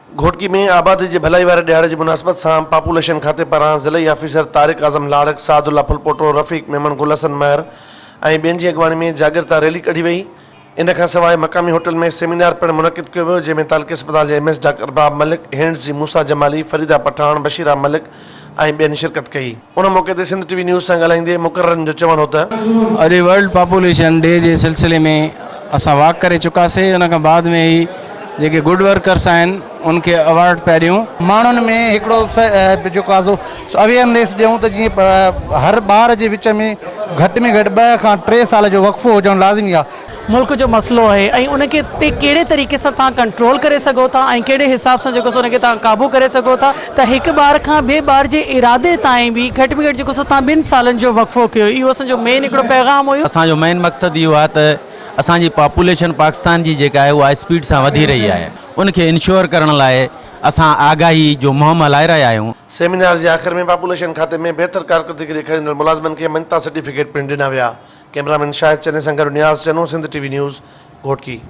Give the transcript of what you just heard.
घोटकी में आबादी की भलाई वारे ॾियारे की मुनासिबत से पॉपुलेशन खाते पारां ज़िले ऑफिसर तारिक आज़म लाड़क, सादुल्ला फुलपोटो, रफ़ीक मेमन, गुल हसन महर और बेन की अगवानी में जागृता रैली कढ़ी वही। इन सवाइ मकामी होटल में सेमिनार पिणु मुनक़िद किया वियो, जंहिंमें तालुके अस्पताल के MS डॉक्टर अरबाब मलिक, हैंड्स जी मूसा जमाली, फरीदा पठान, बशीरा मलिक और बेन शिरकत कई। उन मौके ते सिंध TV न्यूज़ से ॻाल्हाईंदे मुक़र्ररनि जो चवणु हो त अॼु वर्ल्ड पॉपुलेशन डे के सिलसिले में असां वॉक करे चुकासीं। उन खां बाद में ही जेके गुड वर्कर्स आहिनि उनके अवार्ड पहिरियों माण्हुनि में हिकिड़ो जेको आहे अवेयरनेस ॾियूं त जीअं हर ॿार जे विच में घटि 2 खां 3 साल जो वक़फ़ो हुजणु लाज़िमी आहे। मुल्क जो मसलो है ऐं उनके ते कहिड़े तरीक़े से तव्हां कंट्रोल करे सघो था ऐं कहिड़े हिसाब सां जेको उनके तव्हां काबू करे सघो था त हिकु ॿार खां ॿिए ॿार जे इरादे ताईं बि घटि में घटि जेको तव्हां 2 सालनि जो वक़फ़ो कयो, इहो असांजो मेन हिकिड़ो पैगाम हुयो। असांजो मेन मक़सदु इहो आहे त असांजी पॉपुलेशन पाकिस्तान जी जेका आहे उहा स्पीड सां वधी रही आहे, उनखे इंश्योर करण लाइ असां आगाही जो मुहिम हलाए रहिया आहियूं। सेमिनार के आखिर में पॉपुलेशन खाते में बेहतर कारकर्दगी ॾेखारींदड़ मुलाज़िमनि खे मञता सर्टिफिकेट पिणु ॾिना विया। कैमरामैन शाहिद चने सां गॾु नियाज़ चनो, सिंध TV न्यूज़, घोटकी।